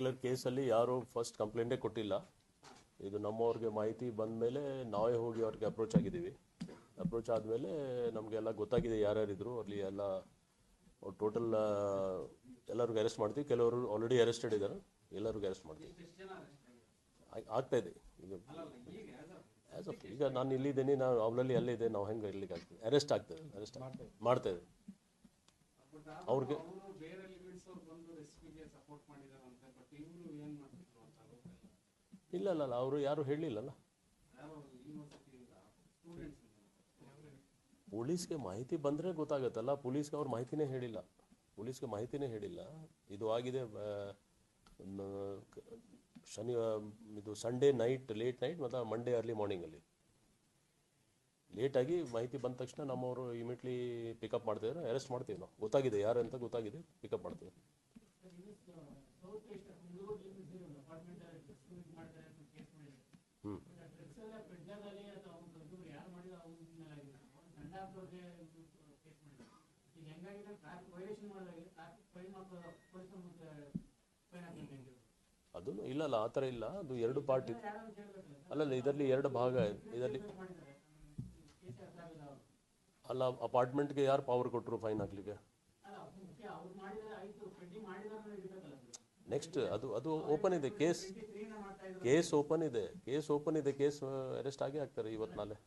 Particular ಕೇಸಲ್ಲಿ ಯಾರು first ಕಂಪ್ಲೇಂಟೇ ಕೊಟ್ಟಿಲ್ಲ. ಇದು ನಮ್ಮವ್ರಿಗೆ ಮಾಹಿತಿ ಬಂದ ಮೇಲೆ ನಾವೇ ಹೋಗಿ ಅವ್ರಿಗೆ ಅಪ್ರೋಚ್ ಆಗಿದ್ದೀವಿ. ಅಪ್ರೋಚ್ ಆದಮೇಲೆ ನಮಗೆಲ್ಲ ಗೊತ್ತಾಗಿದೆ ಯಾರ್ಯಾರಿದ್ರು ಅಲ್ಲಿ ಎಲ್ಲ. ಟೋಟಲ್ ಎಲ್ಲರಿಗೂ ಅರೆಸ್ಟ್ ಮಾಡ್ತೀವಿ. ಕೆಲವರು ಆಲ್ರೆಡಿ ಅರೆಸ್ಟೆಡ್ ಇದ್ದಾರೆ. ಎಲ್ಲರಿಗೂ ಅರೆಸ್ಟ್ ಮಾಡ್ತೀವಿ. ಆಗ್ತಾ ಇದೆ ಈಗ ನಾನು ಇಲ್ಲಿದ್ದೀನಿ, ನಾವು ಅವರಲ್ಲಿ ಅಲ್ಲಿದೆ, ನಾವು ಹೆಂಗೆ ಇರ್ಲಿಕ್ಕೆ ಆಗ್ತದೆ? ಅರೆಸ್ಟ್ ಆಗ್ತದೆ, ಅರೆಸ್ಟ್ ಮಾಡ್ತಾ ಇದೆ ಅವ್ರಿಗೆ. ಇಲ್ಲ ಅವರು ಯಾರು ಹೇಳಲಿಲ್ಲಲ್ಲ. ಪೊಲೀಸ್ಗೆ ಮಾಹಿತಿ ಬಂದರೆ ಗೊತ್ತಾಗುತ್ತಲ್ಲ. ಪೊಲೀಸ್ಗೆ ಅವ್ರ ಮಾಹಿತಿನೇ ಹೇಳಿಲ್ಲ. ಇದು ಆಗಿದೆ ಇದು ಸಂಡೇ ನೈಟ್, ಲೇಟ್ ನೈಟ್ ಮತ್ತು ಮಂಡೇ ಅರ್ಲಿ ಮಾರ್ನಿಂಗಲ್ಲಿ ಲೇಟಾಗಿ ಮಾಹಿತಿ ಬಂದ ತಕ್ಷಣ ನಮ್ಮವರು ಇಮಿಡಿಯೇಟ್ಲಿ ಪಿಕಪ್ ಮಾಡ್ತಿದ್ದಾರೆ. ಅರೆಸ್ಟ್ ಮಾಡ್ತೀವಿ ನಾವು. ಗೊತ್ತಾಗಿದೆ ಯಾರು ಅಂತ ಗೊತ್ತಾಗಿದೆ, ಪಿಕಪ್ ಮಾಡ್ತೀವಿ. ಅದನ್ನು ಇಲ್ಲ ಆ ಥರ ಇಲ್ಲ. ಅದು ಎರಡು ಪಾರ್ಟ್ ಇದೆ. ಅಲ್ಲಲ್ಲ, ಇದರಲ್ಲಿ ಎರಡು ಭಾಗ ಇದೆ. ಇದರಲ್ಲಿ ಅಲ್ಲ, ಅಪಾರ್ಟ್ಮೆಂಟ್ಗೆ ಯಾರು ಪವರ್ ಕೊಟ್ಟರು ಫೈನ್ ಹಾಕ್ಲಿಕ್ಕೆ? ನೆಕ್ಸ್ಟ್ ಅದು ಓಪನ್ ಇದೆ. ಕೇಸ್ ಓಪನ್ ಇದೆ. ಕೇಸ್ ಅರೆಸ್ಟ್ ಆಗೇ ಆಗ್ತಾರೆ ಇವತ್ತು ನಾಳೆ.